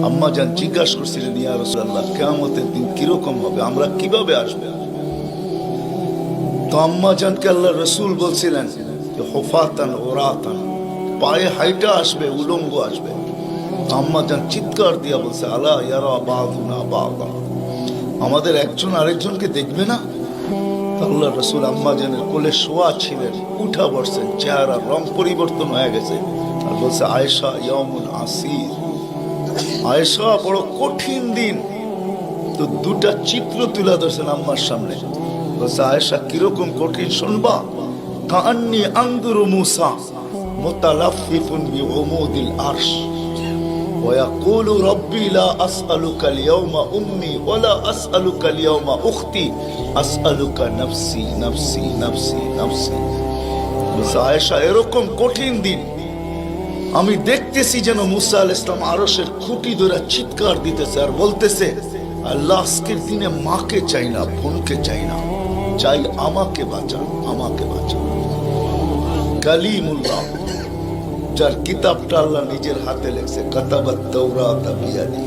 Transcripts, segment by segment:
আম্মা জান জিজ্ঞাসা করছিলেন, ইয়া রাসূলুল্লাহ, কিয়ামতের দিন কিরকম হবে, আমরা কিভাবে আসবে? তো আম্মা জানকে আল্লাহ রসুল বলছিলেন যে হুফাতান ওরাতান, পায়ে হাইটা আসবে, উলঙ্গ আসবে। আম্মা জান চিৎকার দিয়া বলছে, আলা ইয়ারা বাদুনা বাদা, আমাদের একজন আরেকজনকে দেখবে না? আল্লাহ রসুল আম্মা জানের কোলে শোয়া ছিলেন, উঠা বসছেন, চেহারা রং পরিবর্তন হয়ে গেছে, আর বলছে, আয়েশা ইয়াউমুন আসির, আয়েশা বড় কঠিন দিন। তো দুটা চিত্র তুলে ধরছেন আম্মার সামনে, বলছে, আয়েশা কিরকম কঠিন শুনবা? কান্নি আনদুরু মুসা মুতালাফফিফুন বিউমুদিল আরশ ওয়া ইয়াকুলু রব্বি লা আসআলুকা আল-ইয়াওমা উম্মি ওয়া লা আসআলুকা আল-ইয়াওমা উখতি আসআলুকা নাফসি নাফসি নাফসি নাফসি। বলছে, আয়েশা এরকম কঠিন দিন আমি দেখতেছি যেন মুসা আলাইহিস সালাম আরশের খুঁটি ধরে চিৎকার দিতেছে আর বলতেছে, আল্লাহ আজকের দিনে মাকে চাই না, বোনকে চাই না, চাই আমাকে বাঁচান, আমাকে বাঁচান। কালিমুল্লাহ, যার কিতাবটা আল্লাহ নিজের হাতে লেখছে, কাতাবাত তাওরাত বিয়াদি,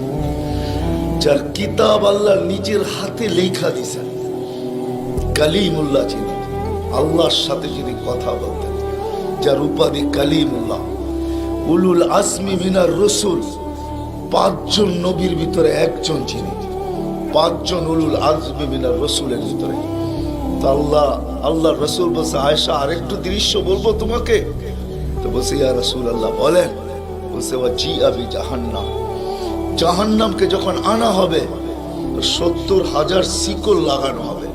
যার কিতাব আল্লাহ নিজের হাতে লেখা দিয়েছেন, কালিমুল্লাহ যিনি, আল্লাহর সাথে যিনি কথা বলতেন, যার উপাধি কালিমুল্লাহ, উলুল আজমি মিনার রসুল, 5 জন নবীর ভিতরে একজন যিনি, 5 জন উলুল আজমি মিনার রসুলের ভিতরে। তো আল্লাহ রসুল বলছে, আয়েশা আরেকটু দৃশ্য বলবো তোমাকে? তো বলছে, ইয়া রাসূলুল্লাহ বলেন। বলছে, ওয়াজিআ বিজাহান্নাম, জাহান্নামকে যখন আনা হবে 70,000 শিকল লাগানো হবে,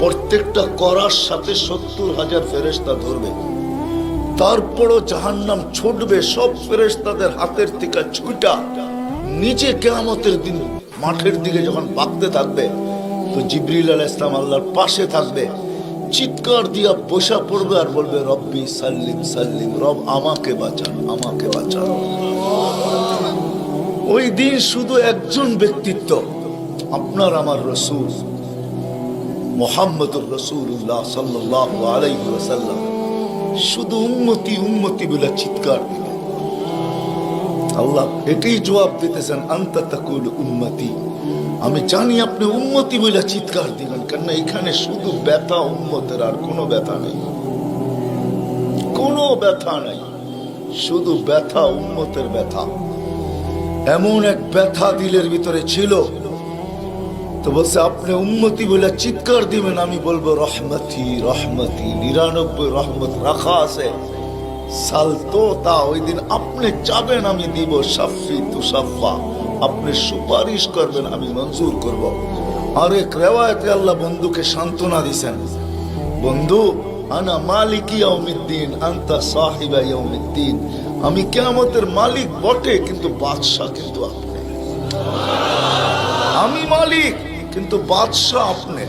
প্রত্যেকটা করার সাথে 70,000 ফেরেশতা ধরবে, তারপরও জাহান্নাম ছুটবে, সব ফেরেশতাদের হাতের থেকে ছুটা নিচে কিয়ামতের দিন মাঠের দিকে যখন ভাগতে থাকবে, তো জিবরিল আলাইহিস সালাম আল্লাহর পাশে থাকবে, চিৎকার দিয়া বসা পড়বে আর বলবে, রব্বি সাল্লিম সাল্লিম, রব আমাকে বাঁচান, আমাকে বাঁচান। ওই দিন শুধু একজন ব্যক্তিত্ব, আপনার আমার রসূল মুহাম্মদুর রাসূলুল্লাহ সাল্লাল্লাহু আলাইহি ওয়াসাল্লাম শুধু উম্মতি উম্মতি বলে চিৎকার দিবে। আল্লাহ এটাই জবাব দিতেছেন, আনতা তাকুল উম্মতি, আমি জানি আপনি উম্মতি বলে চিৎকার দিবেন, কেন এখানে শুধু ব্যথা উম্মতের, আর কোনো ব্যথা নেই, কোনো ব্যথা নাই, শুধু ব্যথা উম্মতের ব্যথা। এমন এক ব্যথা দিলের ভিতরে ছিল, তো বলছে আপনি উম্মতি বলে চিৎকার দিবেন, আমি বলবো রহমতি রহমতি, 99 রহমত রাখা আছে, সালতো তা, ওই দিন আপনি চাবেন আমি দিব, শাফি তুসাফা, আপনি সুপারিশ করবেন আমি মঞ্জুর করব। আর এক রিওয়ায়াতে আল্লাহ বন্ধুকে সান্ত্বনা দিয়েছেন, বন্ধু আনা মালিকি ইয়াউমিদ্দিন আনতা সাহিবা ইয়াউমিদ্দিন, আমি কিয়ামতের মালিক বটে কিন্তু বাদশা কিন্তু আপনি, আমি মালিক কিন্তু বাদশা আপনি।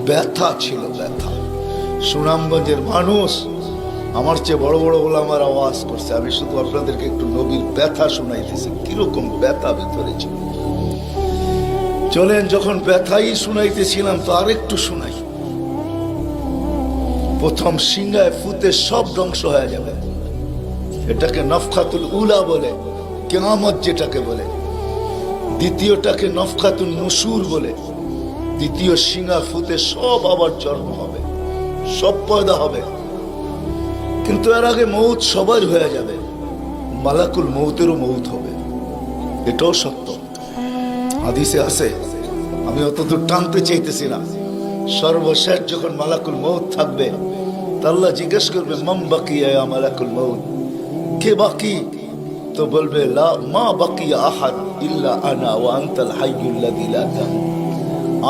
ব্যথা ছিল, ব্যথা। সুনামগঞ্জের মানুষ আমার চেয়ে বড় বড় ওলামার আওয়াজ করছে, আমি শুধু আপনাদেরকে একটু নবীর ব্যথা শুনাইতেছি, কিরকম ব্যথা ভিতরে ছিল। চলেন, যখন ব্যথাই শুনাইতেছিলাম তো আরেকটু শুনাই। প্রথম সিংহায় ফুতে সব ধ্বংস হয়ে যাবে, এটাকে নফখাতুল উলা বলে, কিয়ামত যেটাকে বলে। দ্বিতীয়টাকে নফখাতুন নুশুর বলে, দ্বিতীয় সিংহা ফুতে সব আবার জন্ম হবে, সব পয়দা হবে, কিন্তু এর আগে মৌত সবার হয়ে যাবে, মালাকুল মৌতেরও মৌত হবে, এটাও সত্য, হাদিসে আছে। আমি অতদূর টানতে চাইতেছি না। সর্বশেষ যখন মালাকুল মৌত থাকবে, তা আল্লাহ জিজ্ঞেস করবে, মাম বাকিয়া ইয়া মালাকুল মৌত, কে বাকি? তো বলবে, লা মা বাকিয়া আহাদ ইল্লা আনা ওয়া আনতাল হাইয়ুল লাযী লা তামুত।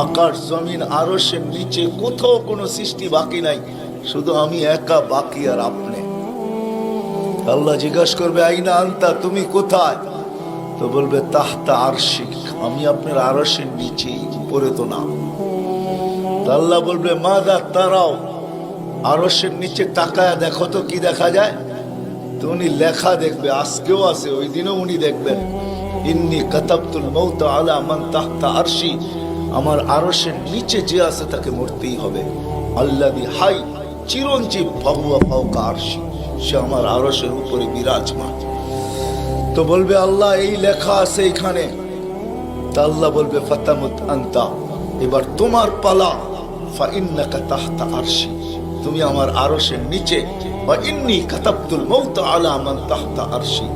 আকাশ জমিন আরশের নিচে কোথাও কোনো সৃষ্টি বাকি নাই, শুধু আমি একা বাকি আর আপনি। আল্লাহ জিজ্ঞাসা করবে, আইনা আনতা, তুমি কোথায়? তো বলবে, তাহতা আরশিক, আমি আপনার আরশের নিচে, উপরে তো না। আল্লাহ বলবে, মাদা তারাও, আরশের নিচে তাকায় দেখো তো কি দেখা যায়? তো উনি লেখা দেখবে, আজকেও আছে, ওই দিনও উনি দেখবেন, ইন্নী কাতাবতুল মৌত আলা মান তাহতা আরশি, আমার আরশের নিচে যে আছে তাকে মরতেই হবে। আল্লাযী হাই চিরঞ্জীব ফাহুয়া ফাওকা আরশি, সে আমার আরশের উপরে বিরাজমান। তো বলবে আল্লাহ এই লেখা আছে এখানে, তা আল্লাহ বলবে ফাতামুত আনতা, এবার তোমার পালা। ফাইন্নাকা তাহতা আরশি, তুমি আমার আরশের নিচে। ওয়া ইন্নী কাতাবতুল মাউত আলা মান তাহতা আরশি,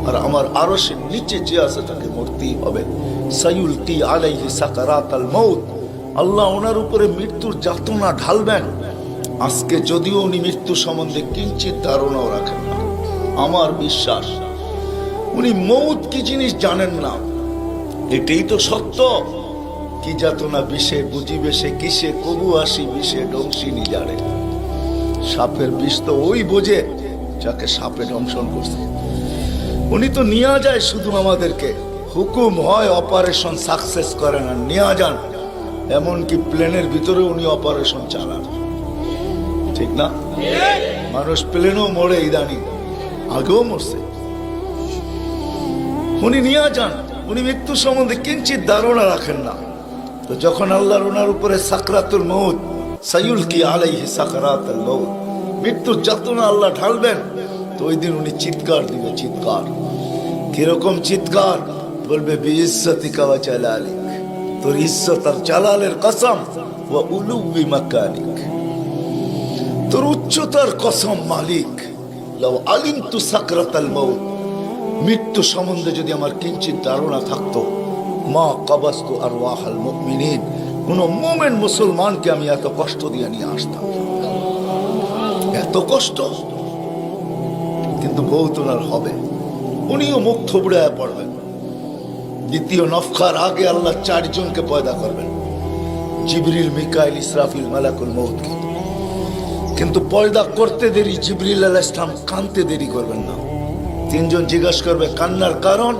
আর আমার আরশের নিচে যে আছে তাকে মরতেই হবে। সায়ুলকি আলাইহি সাকারাতাল মাউত, আল্লাহ ওনার উপরে মৃত্যুর যাতনা ঢালবেন। আজকে যদিও উনি মৃত্যু সম্বন্ধে কিঞ্চিত ধারণাও রাখেন না, আমার বিশ্বাস উনি মৌত কি জিনিস জানেন না, এটাই তো সত্য। কি যাতনা বিষে বুঝিবে সে কিসে, কবু আসি বিষে ডংসিনি জানে। সাপের বিষ তো ওই বোঝে যাকে সাপে দংশন করছে। উনি তো নিয়ে যায় শুধু আমাদেরকে, হুকুম হয় অপারেশন সাকসেস করে না, নিয়ে যান। এমনকি প্লেনের ভিতরে উনি অপারেশন চালান, ঠিক না? মানুষ প্লেনও মরে ইদানি, আগেও মরছে। উনি নিয়ে যান, উনি মৃত্যু সম্বন্ধে কিঞ্চিত ধারণা রাখেন না। তো যখন আল্লাহর ওনার উপরে সাকরাতুল মউত, সায়ুলকি আলাইহি সাকরাতুল মউত, মৃত্যুর যাতনা আল্লাহ ঢালবেন, তো ওই দিন উনি চিৎকার দিবে, চিৎকার। কিরকম চিৎকার? বলবে বিইজ্জতিকা ওয়া জালালিক, তোর ইজ্জত আর জালালের কসম, ওয়া উলুবি মাকানিক, তোর উচ্চতার কসম মালিক। লাউ আলিমতু সাকরাতাল মউত, মৃত্যু সম্বন্ধে যদি আমার কিঞ্চিত ধারণা থাকতো, মা কাবাস্তু আরওয়াহাল মুমিনিন, কোন মুমিন মুসলমানকে আমি এত কষ্ট দিয়ে নিয়ে আসতাম, এত কষ্ট। কিন্তু বহুত ওনার হবে, উনিও মুখ থুবড়ায় পড়বেন। দ্বিতীয় নফখার আগে আল্লাহ 4 জনকে পয়দা করবেন, জিবরিল, মিকাইল, ইসরাফিল, মালাকুল মউত। কিন্তু পয়দা করতে দেরি, জিবরিল আলাইহিস সালাম কানতে দেরি করবেন না। 3 জন জিজ্ঞাসা করবে কান্নার কারণ,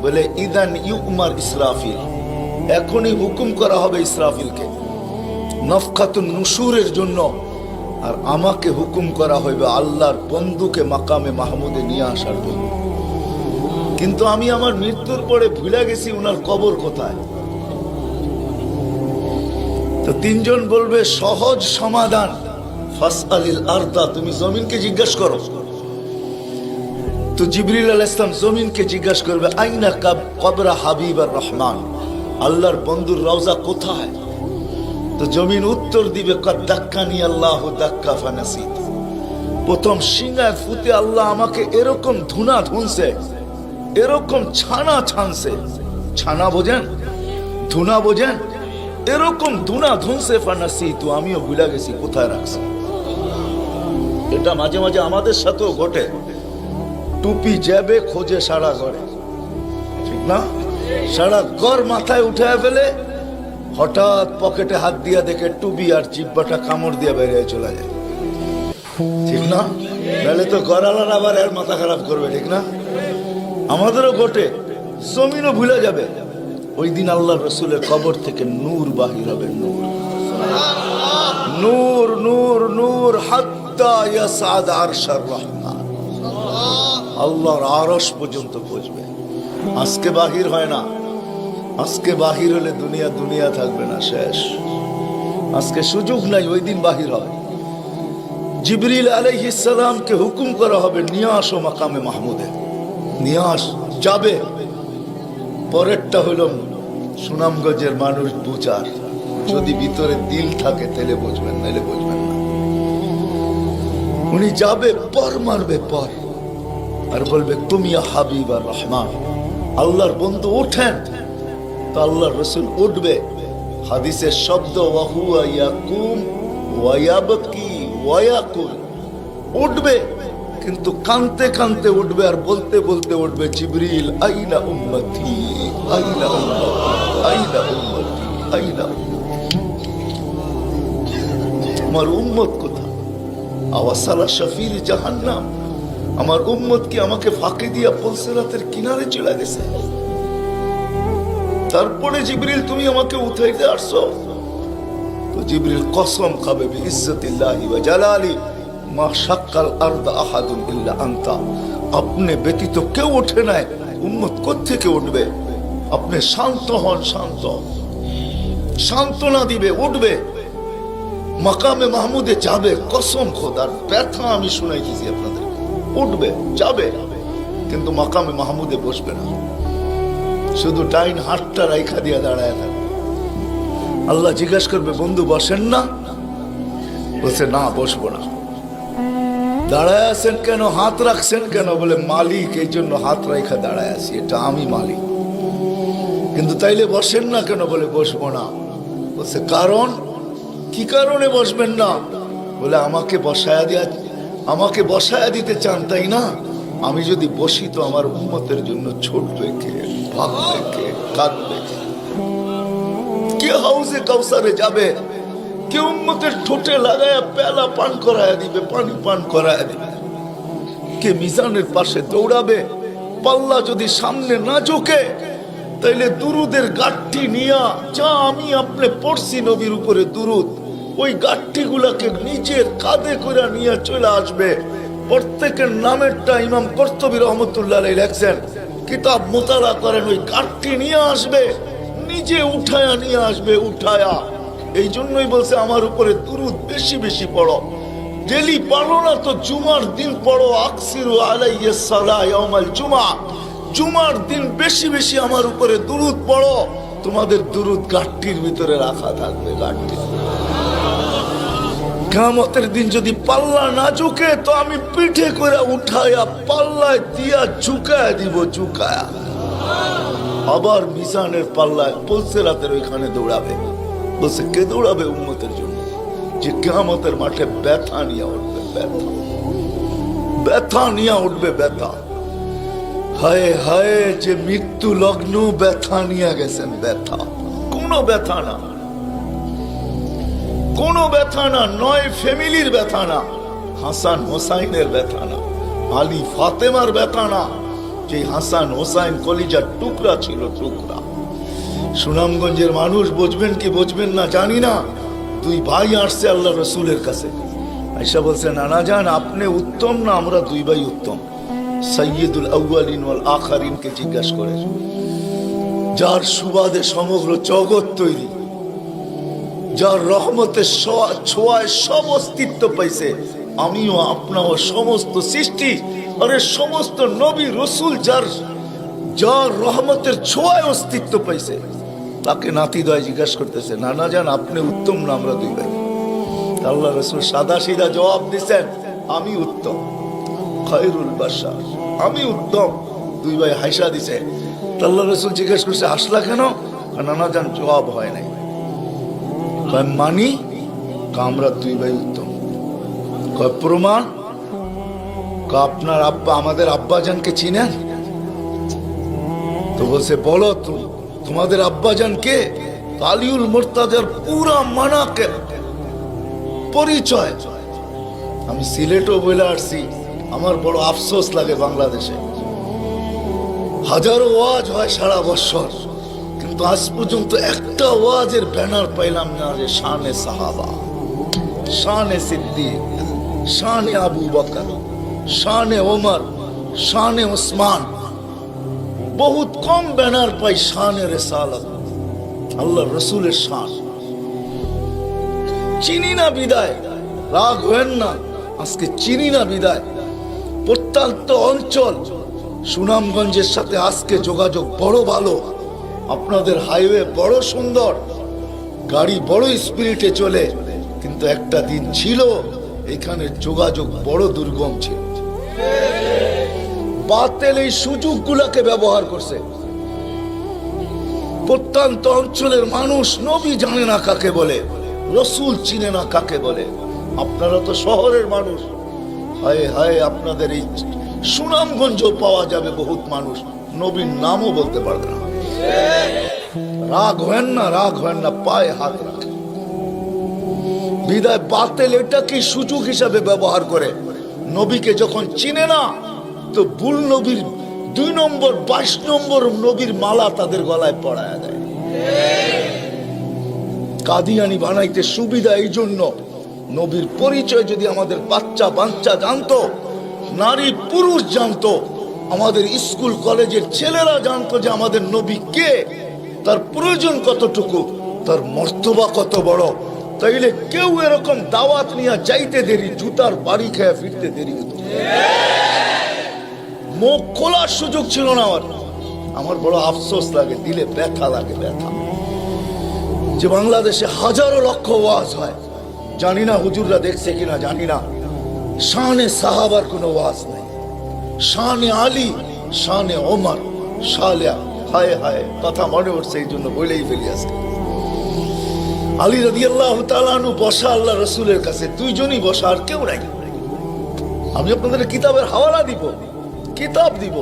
বলে ইদান ইউমার ইসরাফিল, এখনই হুকুম করা হবে ইসরাফিলকে নফখাতুন নুশুরের জন্য, আর আমাকে হুকুম করা হইবে আল্লাহর বন্ধুকে মাকামে মাহমুদে নিয়ে আসার জন্য। কিন্তু আমি আমার মৃত্যুর পরে ভুলে গেছি উনার কবর কোথায়। তো 3 জন বলবে সহজ সমাধান, ফাসআলিল আরদা, তুমি জমিনকে জিজ্ঞাসা করো। তো জিবরিল আলাইহিস সালাম জমিনকে জিজ্ঞাসা করবে আইনা কবরা হাবিবার রহমান, আল্লাহর বন্ধুর রওজা কোথায়? তো জমিন উত্তর দিবে কদ দাক্কানি আল্লাহু দাক্কা ফানাসিত, প্রথম সিংহায় ফুতে আল্লাহ আমাকে এরকম ধুনা ধুনছে, এরকম ছানা ছানছে। ছানা বোঝেন? ধুনা বোঝেন? এরকম ধুনা ধুনছে ফানাসিত, আমিও ভুলে গেছি কোথায় রাখছি। এটা মাঝে মাঝে আমাদের সাথেও ঘটে। টুপি যাবে খোঁজে সারা ঘরে, ঠিক না? সারা ঘর মাথায় উঠে ফেলে, হঠাৎ পকেটে হাত দিয়া দেখে টুপি আর জিব্বাটা কামড় দিয়ে বেরিয়ে চলে যায়, ঠিক না? নাহলে তো ঘরালার আবার এর মাথা খারাপ করবে, ঠিক না? আমাদেরও ঘটে, জমিনও ভুলে যাবে। ওই দিন আল্লাহ রসুলের কবর থেকে নূর বাহির হবে, নূর নূর নূর নূর হাত্তা ইয়াসাদ আরশার রহমান, আল্লাহর আরশ পর্যন্ত পৌঁছবে। আজকে বাহির হয় না, আজকে বাহির হলে দুনিয়া দুনিয়া থাকবে না, শেষ। আজকে সুযোগ নাই, ওই দিন বাহির হয়। জিবরিল আলাইহিস সালামকে হুকুম করা হবে নিয়ে আসো মাকামে মাহমুদে, নিয়ে আস, যাবে। পরেরটা হলো সুনামগঞ্জের মানুষ বুঝার, যদি ভিতরে দিল থাকে তাহলে বুঝবেন, নাহলে বুঝবেন না। উনি যাবে, পর মারবে পর, আর বলবে তুমি হাবিব আর রহমান, আল্লাহর বন্ধু ওঠেন। তো আল্লাহর রসুল উঠবে, হাদিসের শব্দ ওয়াহুয়া ইয়াকুম ওয়া ইয়াবকি ওয়া ইয়াকুল, উঠবে কিন্তু কানতে কানতে উঠবে, আর বলতে বলতে উঠবে জিবরিল আইনা উম্মতি আইনা উম্মতি আইনা উম্মতি আইনা উম্মতি, আমার উম্মত কোথায়? আওয়াসালা শাফির জাহান্নাম, আমার উম্মত কি আমাকে ফাঁকি দিয়া পুলসিরাতের কিনারে চলে গেছে? তারপরে জিবরিল তুমি আমাকে উঠাইতে আসছো? তো জিবরিল কসম খাবে বিইজ্জতিল্লাহি ওয়া জালালি মা শাক্কাল আরদা আহাদুন ইল্লা আনতা, আপনি ব্যতীত কেউ ওঠে নাই, উম্মত কোত্থেকে উঠবে? আপনি শান্ত হন, শান্ত, সান্ত্বনা দিবে, উঠবে, মাকামে মাহমুদে যাবে। কসম খোদার, ব্যথা আমি শুনাইতেছি আপনাদের, উঠবে, যাবে। কিন্তু মাকামে মাহমুদে বসবে না, শুধু ডাইন হাতটা রাইখা দিয়া দাঁড়ায় থাকবে। আল্লাহ জিজ্ঞাসা করবে, বন্ধু বসেন না? বলছে, না বসবো না। দাঁড়ায় আছেন কেন, হাত রাখছেন কেন? বলে, মালিক এই জন্য হাত রাইখা দাঁড়ায় আছি, এটা আমি মালিক। কিন্তু তাইলে বসেন না কেন? বলে, বসবো না। বলছে, কারণ কি কারণে বসবেন না? বলে, আমাকে বসায়া দিতে চান তাই না? আমি যদি বসি তো আমার উম্মতের জন্য ছুটবে কে, ভাগবে কে, কাঁদবে কে? হাউজে কাউসারে যাবে কে? উম্মতের ঠোঁটে লাগায়া পেলা পান করায়া দিবে, পানি পান করায়া দিবে কে? মিজানের পাশে দৌড়াবে। পাল্লা যদি সামনে না ঝোঁকে তাইলে দুরুদের গাঠটি নিয়া, যা আমি আপনি পড়ছি নবীর উপরে দুরুদ, ওই গাঠটি গুলাকে নিজের কাঁধে করে নিয়ে চলে আসবে। প্রত্যেকের নামেরটা ইমাম কর্তুবী রহমতুল্লাহ আলাইহি লেখছেন, কিতাব মোতালা করেন, ওই গাঠটি নিয়ে আসবে, নিজে উঠায়া নিয়ে আসবে, উঠায়া। এই জন্যই বলছে আমার উপরে দুরুদ বেশি বেশি পড়ো। ডেলি পড়ো না তো জুমার দিন পড়ো, আকসিরু আলাইহিস সালাহ ইয়াউমাল জুমা। জুমার দিন বেশি বেশি আমার উপরে দুরুদ পড়ো, তোমাদের দুরুদ গাঠটির ভিতরে রাখা থাকবে। গাঠটি কিয়ামতের দিন যদি পাল্লা না ঝুঁকে তো আমি পিঠে করে উঠায়া পাল্লায় দিয়া ঝুঁকায়া দিব, ঝুঁকায়া। আবার মিজানের পাল্লায় পুলসিরাতের ওইখানে দৌড়াবে। বলছে, কে দৌড়াবে? উম্মতের জন্য, যে কিয়ামতের মাঠে ব্যথা নিয়ে উঠবে, ব্যথা নিয়ে উঠবে, ব্যথা। হায় হায়, যে মৃত্যু লগ্ন ব্যথা নিয়ে গেছেন, ব্যথা। কোনো ব্যথা না, কোনো ব্যথা না, নয় ফ্যামিলির ব্যথা না, হাসান হোসাইনের ব্যথা না, আলী ফাতেমার ব্যথা না, যে হাসান হোসাইন কলিজার টুকরা ছিল, টুকরা। সুনামগঞ্জের মানুষ বুঝবেন কি বুঝবেন না জানি না, দুই ভাই আসছে আল্লাহ রসুলের কাছে, আয়েশা বলছে, নানা জান আপনি উত্তম না আমরা দুই ভাই উত্তম? সাইয়্যিদুল আউয়ালিন ওয়াল আখিরিনকে জিজ্ঞাসা করে, যার সুবাদে সমগ্র জগৎ তৈরি, যার রহমতের ছোঁয়ায় সব অস্তিত্ব পাইছে, আমিও আপনাও সমস্ত সৃষ্টি, আরে সমস্ত নবী রসুল যার রহমতের ছোঁয়ায় অস্তিত্ব পাইছে, তাকে নাতিদয় জিজ্ঞাসা করতেছে, নানা জান আপনি উত্তম না আমরা দুই ভাই? আল্লাহ রসুল সাদা সিধা জবাব দিচ্ছেন, আমি উত্তম, খায়রুল বাশার, আমি উত্তম। দুই ভাই হাসা দিছে। আল্লাহ রসুল জিজ্ঞেস করছে, হাসলা কেন? নানা জান জবাব হয় নাই। মানি আমরা দুই ভাই উত্তম। প্রমাণ? আপনার আব্বা আমাদের আব্বাজানকে চিনেন? তো বলছে, বলো তোমাদের আব্বাজান কে? আলিউল মুর্তাজার পুরা মানাকে পরিচয়। আমি সিলেটও বলে আসছি, আমার বড় আফসোস লাগে, বাংলাদেশে হাজারো ওয়াজ হয় সারা বছর, কিন্তু আজ পর্যন্ত একটা ওয়াজের ব্যানার পাইলাম না যে শানে সাহাবা, শানে সিদ্দিক, শানে আবু বকর, শানে ওমর, শানে ওসমান। বহুত কম ব্যানার পাই শানে রিসালাত, আল্লাহ রসুলের শান। চিনি না বিদায়, রাগ হবেন না, আজকে চিনি না বিদায়। প্রত্যন্ত অঞ্চল সুনামগঞ্জের সাথে আজকে যোগাযোগ বড় ভালো, আপনাদের হাইওয়ে বড় সুন্দর, গাড়ি বড় স্পিরিটে চলে, কিন্তু একটা দিন ছিল এখানে যোগাযোগ বড় দুর্গম ছিল। বাতিল এই সুযোগগুলোকে ব্যবহার করছে। প্রত্যন্ত অঞ্চলের মানুষ নবী জানে না কাকে বলে, রসুল চিনে না কাকে বলে। আপনারা তো শহরের মানুষ, হায় হায় আপনাদের এই সুনামগঞ্জ পাওয়া যাবে বহুত মানুষ নবীর নামও বলতে পারবে না। রাগ হয় না, রাগ হয় না, পায়ে হাত রাখে। বিদায় বাতিল এটাকে সুযোগ হিসাবে ব্যবহার করে। নবীকে যখন চিনে না তো ভুল নবীর 2 নম্বর 22 নম্বর নবীর মালা তাদের গলায় পড়ায় দেয়। কাদিয়ানি বানাইতে সুবিধা এই জন্য, নবীর পরিচয় যদি আমাদের বাচ্চা বাচ্চা জানতো, নারী পুরুষ জানতো, আমাদের স্কুল কলেজের ছেলেরা জানতো যে আমাদের নবী কে, তার প্রয়োজন কতটুকু, তার মর্তবা কত বড়, তাইলে কেউ এরকম দাওয়াত নিয়ে যাইতে দেরি, জুতার বাড়ি খেয়ে ফিরতে দেরি হতো। মুখ খোলার সুযোগ ছিল না আমার। আমার বড় আফসোস লাগে, দিলে ব্যথা লাগে, ব্যথা যে বাংলাদেশে হাজারো লক্ষ ওয়াজ হয়, জানি না হুজুররা দেখছে কিনা জানি না, শানে সাহাবার কোনো ওয়াজ নাই, শানে আলী, শানে ওমর, শালিয়া, হায় হায় কথা মনে উঠছে এই জন্য বলেই ফেলি আজকে। আলী রাদিয়াল্লাহু তাআলা আনহু বসা আল্লাহ রসুলের কাছে, দুইজনই বসা, আর কেউ নাই। আমি আপনাদের কিতাবের হাওয়ালা দিব, কিতাব দিব।